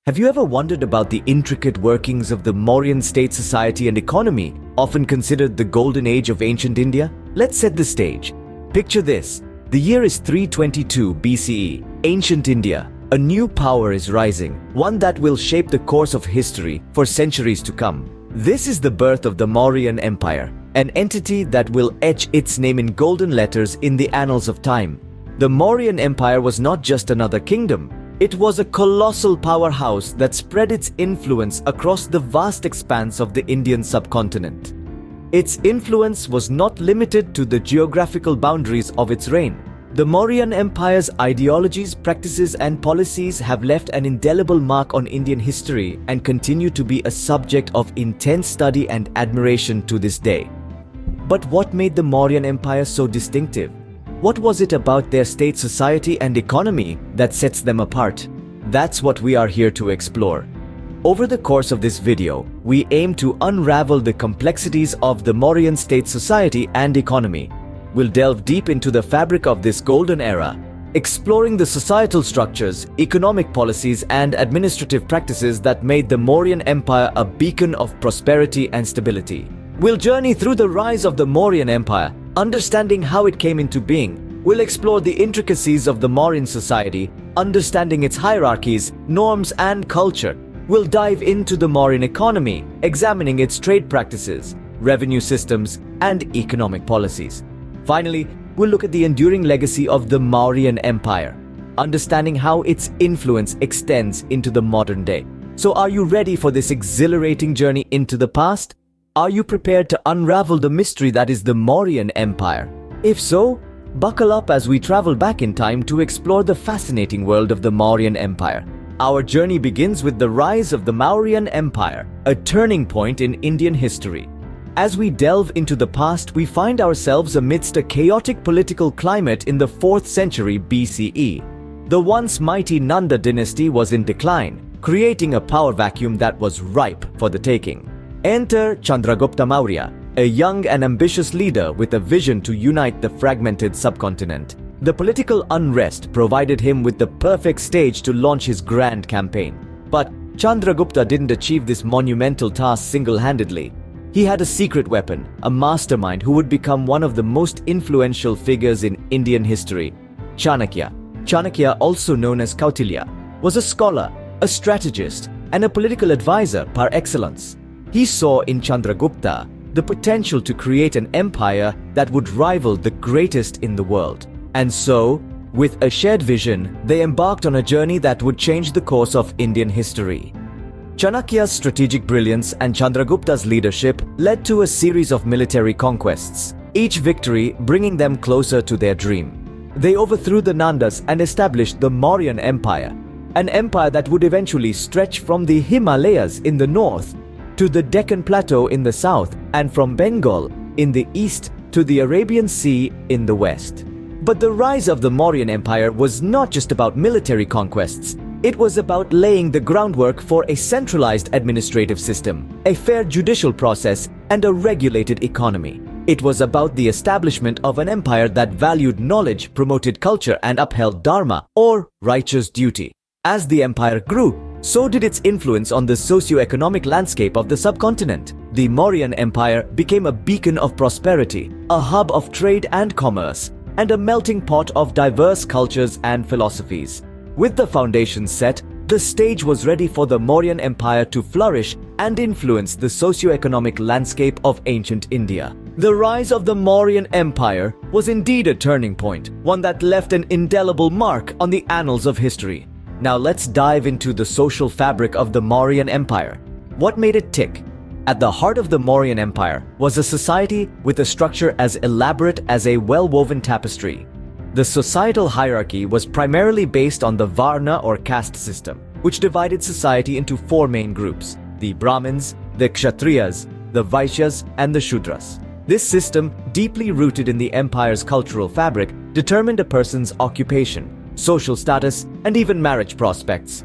Have you ever wondered about the intricate workings of the Mauryan state society and economy, often considered the golden age of ancient India? Let's set the stage. Picture this. The year is 322 BCE. Ancient India. A new power is rising, one that will shape the course of history for centuries to come. This is the birth of the Mauryan Empire, an entity that will etch its name in golden letters in the annals of time. The Mauryan Empire was not just another kingdom. It was a colossal powerhouse that spread its influence across the vast expanse of the Indian subcontinent. Its influence was not limited to the geographical boundaries of its reign. The Mauryan Empire's ideologies, practices, and policies have left an indelible mark on Indian history and continue to be a subject of intense study and admiration to this day. But what made the Mauryan Empire so distinctive? What was it about their state society and economy that sets them apart? That's what we are here to explore. Over the course of this video, we aim to unravel the complexities of the Mauryan state society and economy. We'll delve deep into the fabric of this golden era, exploring the societal structures, economic policies, and administrative practices that made the Mauryan Empire a beacon of prosperity and stability. We'll journey through the rise of the Mauryan Empire, understanding how it came into being. We'll explore the intricacies of the Mauryan society, understanding its hierarchies, norms, and culture. We'll dive into the Mauryan economy, examining its trade practices, revenue systems, and economic policies. Finally, we'll look at the enduring legacy of the Mauryan Empire, understanding how its influence extends into the modern day. So are you ready for this exhilarating journey into the past? Are you prepared to unravel the mystery that is the Mauryan Empire? If so, buckle up as we travel back in time to explore the fascinating world of the Mauryan Empire. Our journey begins with the rise of the Mauryan Empire, a turning point in Indian history. As we delve into the past, we find ourselves amidst a chaotic political climate in the 4th century BCE. The once mighty Nanda dynasty was in decline, creating a power vacuum that was ripe for the taking. Enter Chandragupta Maurya, a young and ambitious leader with a vision to unite the fragmented subcontinent. The political unrest provided him with the perfect stage to launch his grand campaign. But Chandragupta didn't achieve this monumental task single-handedly. He had a secret weapon, a mastermind who would become one of the most influential figures in Indian history. Chanakya. Chanakya, also known as Kautilya, was a scholar, a strategist, and a political advisor par excellence. He saw in Chandragupta the potential to create an empire that would rival the greatest in the world. And so, with a shared vision, they embarked on a journey that would change the course of Indian history. Chanakya's strategic brilliance and Chandragupta's leadership led to a series of military conquests, each victory bringing them closer to their dream. They overthrew the Nandas and established the Mauryan Empire, an empire that would eventually stretch from the Himalayas in the north to the Deccan Plateau in the south, and from Bengal in the east to the Arabian Sea in the west. But the rise of the Mauryan Empire was not just about military conquests. It was about laying the groundwork for a centralized administrative system, a fair judicial process, and a regulated economy. It was about the establishment of an empire that valued knowledge, promoted culture, and upheld dharma, or righteous duty. As the empire grew, so did its influence on the socio-economic landscape of the subcontinent. The Mauryan Empire became a beacon of prosperity, a hub of trade and commerce, and a melting pot of diverse cultures and philosophies. With the foundation set, the stage was ready for the Mauryan Empire to flourish and influence the socio-economic landscape of ancient India. The rise of the Mauryan Empire was indeed a turning point, one that left an indelible mark on the annals of history. Now let's dive into the social fabric of the Mauryan Empire. What made it tick? At the heart of the Mauryan Empire was a society with a structure as elaborate as a well-woven tapestry. The societal hierarchy was primarily based on the Varna or caste system, which divided society into 4 main groups: the Brahmins, the Kshatriyas, the Vaishyas, and the Shudras. This system, deeply rooted in the empire's cultural fabric, determined a person's occupation, social status, and even marriage prospects.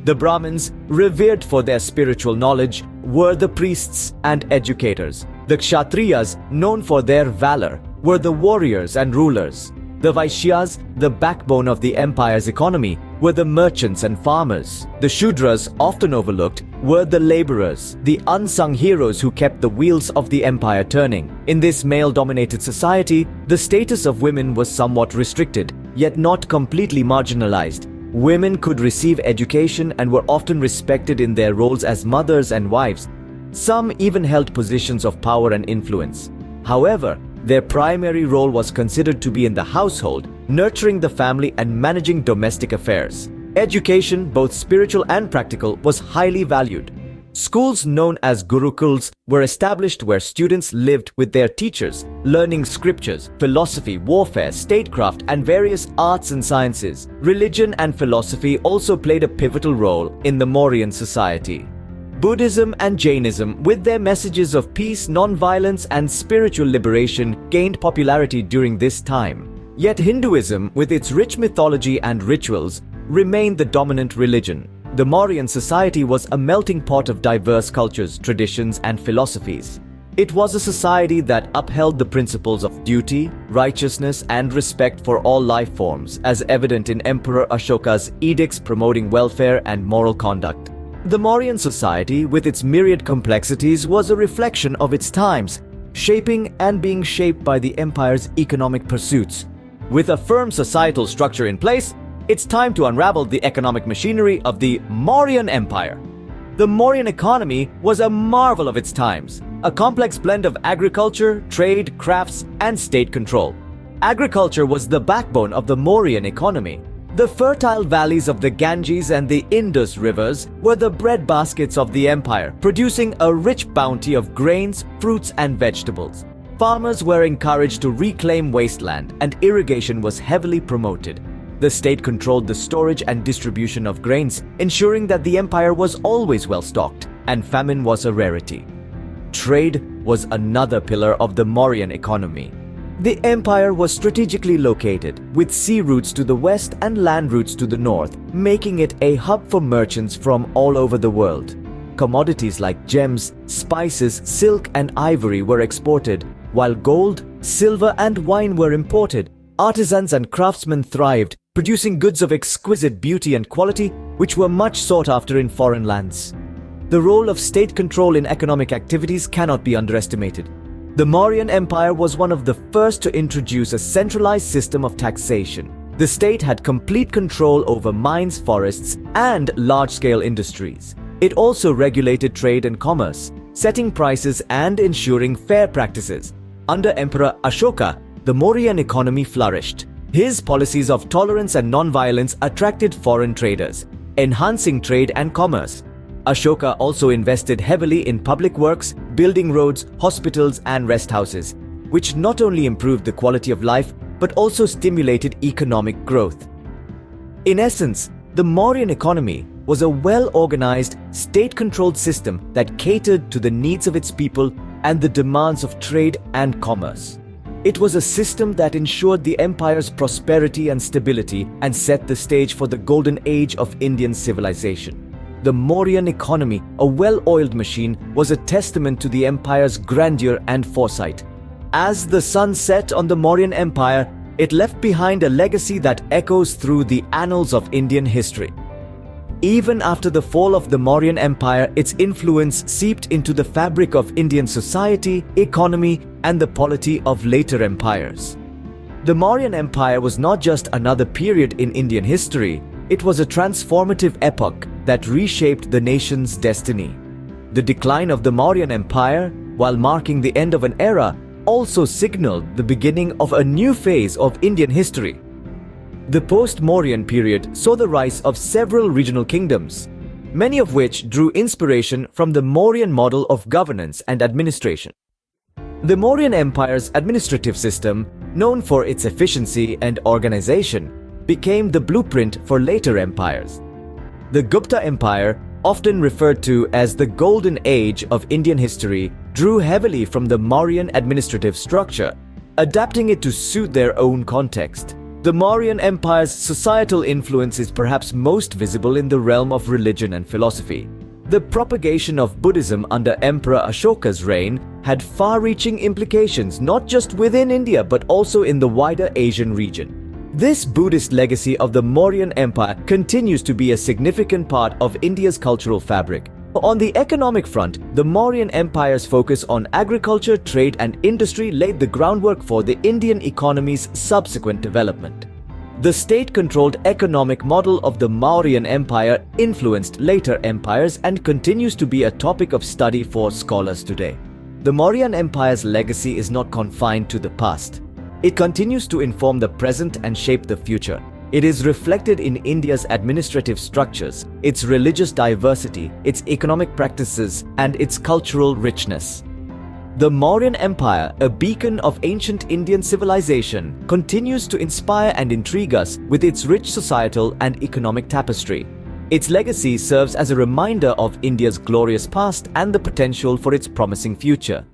The Brahmins, revered for their spiritual knowledge, were the priests and educators. The Kshatriyas, known for their valor, were the warriors and rulers. The Vaishyas, the backbone of the empire's economy, were the merchants and farmers. The Shudras, often overlooked, were the laborers, the unsung heroes who kept the wheels of the empire turning. In this male-dominated society, the status of women was somewhat restricted, yet not completely marginalized. Women could receive education and were often respected in their roles as mothers and wives. Some even held positions of power and influence. However, their primary role was considered to be in the household, nurturing the family and managing domestic affairs. Education, both spiritual and practical, was highly valued. Schools known as gurukuls were established where students lived with their teachers, learning scriptures, philosophy, warfare, statecraft, and various arts and sciences. Religion and philosophy also played a pivotal role in the Mauryan society. Buddhism and Jainism, with their messages of peace, non-violence, and spiritual liberation, gained popularity during this time. Yet Hinduism, with its rich mythology and rituals, remained the dominant religion. The Mauryan society was a melting pot of diverse cultures, traditions, and philosophies. It was a society that upheld the principles of duty, righteousness, and respect for all life forms, as evident in Emperor Ashoka's edicts promoting welfare and moral conduct. The Mauryan society, with its myriad complexities, was a reflection of its times, shaping and being shaped by the empire's economic pursuits. With a firm societal structure in place, it's time to unravel the economic machinery of the Mauryan Empire. The Mauryan economy was a marvel of its times, a complex blend of agriculture, trade, crafts, and state control. Agriculture was the backbone of the Mauryan economy. The fertile valleys of the Ganges and the Indus rivers were the breadbaskets of the empire, producing a rich bounty of grains, fruits, and vegetables. Farmers were encouraged to reclaim wasteland, and irrigation was heavily promoted. The state controlled the storage and distribution of grains, ensuring that the empire was always well stocked, and famine was a rarity. Trade was another pillar of the Mauryan economy. The empire was strategically located, with sea routes to the west and land routes to the north, making it a hub for merchants from all over the world. Commodities like gems, spices, silk, and ivory were exported, while gold, silver, and wine were imported. Artisans and craftsmen thrived, producing goods of exquisite beauty and quality, which were much sought after in foreign lands. The role of state control in economic activities cannot be underestimated. The Mauryan Empire was one of the first to introduce a centralized system of taxation. The state had complete control over mines, forests, and large-scale industries. It also regulated trade and commerce, setting prices and ensuring fair practices. Under Emperor Ashoka, the Mauryan economy flourished. His policies of tolerance and non-violence attracted foreign traders, enhancing trade and commerce. Ashoka also invested heavily in public works, building roads, hospitals, and rest houses, which not only improved the quality of life but also stimulated economic growth. In essence, the Mauryan economy was a well-organized, state-controlled system that catered to the needs of its people and the demands of trade and commerce. It was a system that ensured the empire's prosperity and stability and set the stage for the golden age of Indian civilization. The Mauryan economy, a well-oiled machine, was a testament to the empire's grandeur and foresight. As the sun set on the Mauryan Empire, it left behind a legacy that echoes through the annals of Indian history. Even after the fall of the Mauryan Empire, its influence seeped into the fabric of Indian society, economy, and the polity of later empires. The Mauryan Empire was not just another period in Indian history, it was a transformative epoch that reshaped the nation's destiny. The decline of the Mauryan Empire, while marking the end of an era, also signaled the beginning of a new phase of Indian history. The post-Mauryan period saw the rise of several regional kingdoms, many of which drew inspiration from the Mauryan model of governance and administration. The Mauryan Empire's administrative system, known for its efficiency and organization, became the blueprint for later empires. The Gupta Empire, often referred to as the Golden Age of Indian history, drew heavily from the Mauryan administrative structure, adapting it to suit their own context. The Mauryan Empire's societal influence is perhaps most visible in the realm of religion and philosophy. The propagation of Buddhism under Emperor Ashoka's reign had far-reaching implications not just within India but also in the wider Asian region. This Buddhist legacy of the Mauryan Empire continues to be a significant part of India's cultural fabric. On the economic front, the Mauryan Empire's focus on agriculture, trade and industry laid the groundwork for the Indian economy's subsequent development. The state-controlled economic model of the Mauryan Empire influenced later empires and continues to be a topic of study for scholars today. The Mauryan Empire's legacy is not confined to the past. It continues to inform the present and shape the future. It is reflected in India's administrative structures, its religious diversity, its economic practices, and its cultural richness. The Mauryan Empire, a beacon of ancient Indian civilization, continues to inspire and intrigue us with its rich societal and economic tapestry. Its legacy serves as a reminder of India's glorious past and the potential for its promising future.